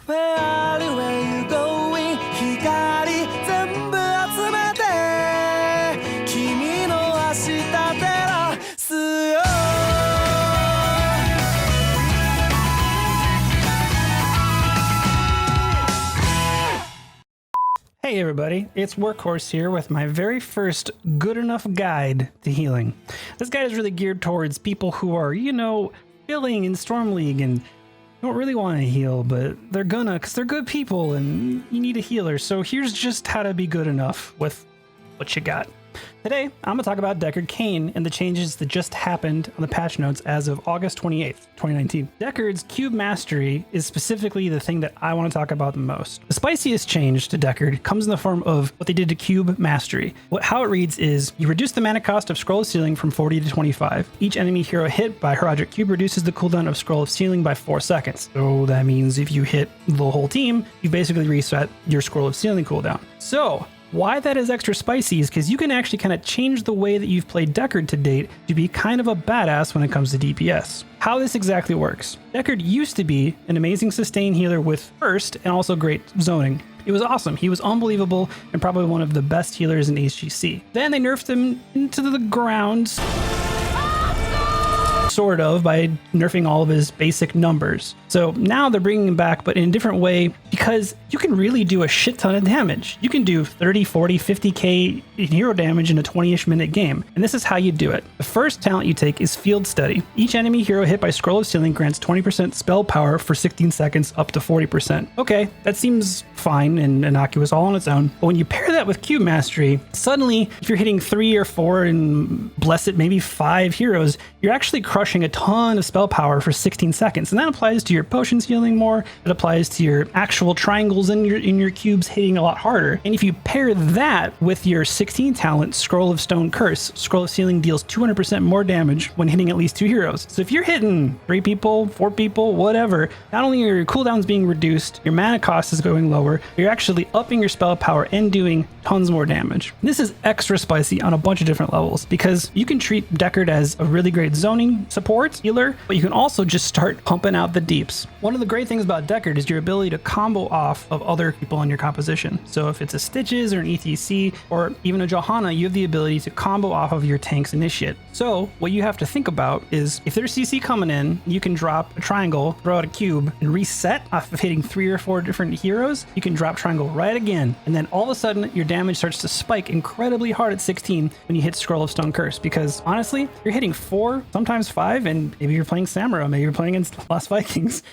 Where are you, where you going? 光全部集めて君の明日照らすよ Hey everybody, it's Workhorse here with my very first good enough guide to healing. This guide is really geared towards people who are, you know, filling in Storm League and don't really want to heal, but they're gonna because they're good people and you need a healer. So here's just how to be good enough with what you got. Today, I'm going to talk about Deckard Cain and the changes that just happened on the patch notes as of August 28th, 2019. Deckard's Cube Mastery is specifically the thing that I want to talk about the most. The spiciest change to Deckard comes in the form of what they did to Cube Mastery. How it reads is, you reduce the mana cost of Scroll of Sealing from 40 to 25. Each enemy hero hit by HeroesHearth Cube reduces the cooldown of Scroll of Sealing by 4 seconds. So that means if you hit the whole team, you basically reset your Scroll of Sealing cooldown. So why that is extra spicy is because you can actually kind of change the way that you've played Deckard to date to be kind of a badass when it comes to DPS. How this exactly works. Deckard used to be an amazing sustain healer with burst and also great zoning. It was awesome. He was unbelievable and probably one of the best healers in HGC. Then they nerfed him into the ground, sort of, by nerfing all of his basic numbers. So now they're bringing him back, but in a different way, because you can really do a shit ton of damage. You can do 30, 40, 50k hero damage in a 20-ish minute game. And this is how you do it. The first talent you take is Field Study. Each enemy hero hit by Scroll of Sealing grants 20% spell power for 16 seconds up to 40%. Okay, that seems fine and innocuous all on its own. But when you pair that with Cube Mastery, suddenly if you're hitting 3 or 4 and bless it, maybe 5 heroes, you're actually crushing a ton of spell power for 16 seconds. And that applies to your potions healing more. It applies to your actual triangles in your cubes hitting a lot harder. And if you pair that with your 16 talent Scroll of Stone Curse, Scroll of Sealing deals 200% more damage when hitting at least 2 heroes. So if you're hitting 3 people, 4 people, whatever, not only are your cooldowns being reduced, your mana cost is going lower, you're actually upping your spell power and doing tons more damage. This is extra spicy on a bunch of different levels because you can treat Deckard as a really great zoning support healer, but you can also just start pumping out the deeps. One of the great things about Deckard is your ability to combo off of other people in your composition. So if it's a Stitches or an ETC or even a Johanna, you have the ability to combo off of your tank's initiate. So what you have to think about is if there's CC coming in, you can drop a triangle, throw out a cube, and reset off of hitting 3 or 4 different heroes. You can drop triangle right again, and then all of a sudden your damage starts to spike incredibly hard at 16 when you hit Scroll of Stone Curse, because honestly, you're hitting 4, sometimes 5, and maybe you're playing Samuro, maybe you're playing against Lost Vikings.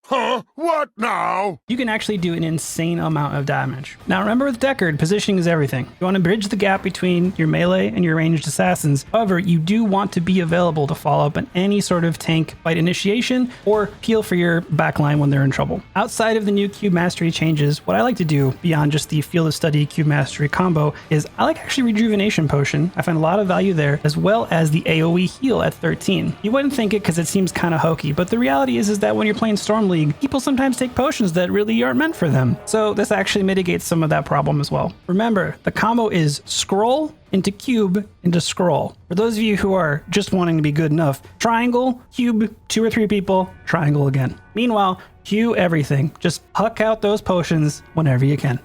Huh? What now? You can actually do an insane amount of damage. Now remember, with Deckard, positioning is everything. You want to bridge the gap between your melee and your ranged assassins. However, you do want to be available to follow up on any sort of tank fight initiation or peel for your backline when they're in trouble. Outside of the new Cube Mastery changes, what I like to do beyond just the Field of Study Cube Mastery combo is I like actually Rejuvenation Potion. I find a lot of value there, as well as the AoE heal at 13. You wouldn't think it because it seems kind of hokey, but the reality is that when you're playing Storm League, people sometimes take potions that really aren't meant for them. So this actually mitigates some of that problem as well. Remember, the combo is scroll into cube into scroll. For those of you who are just wanting to be good enough, triangle, cube, 2 or 3 people, triangle again. Meanwhile, queue everything. Just huck out those potions whenever you can.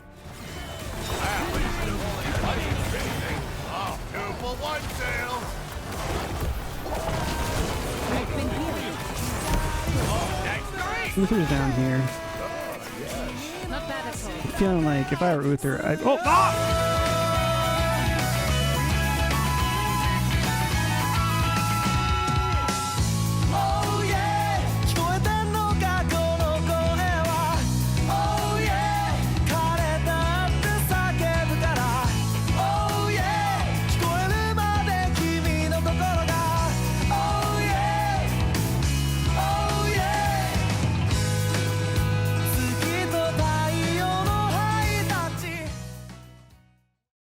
Uther's down here. I'm feeling like if I were Uther, I'd... Oh! Ah!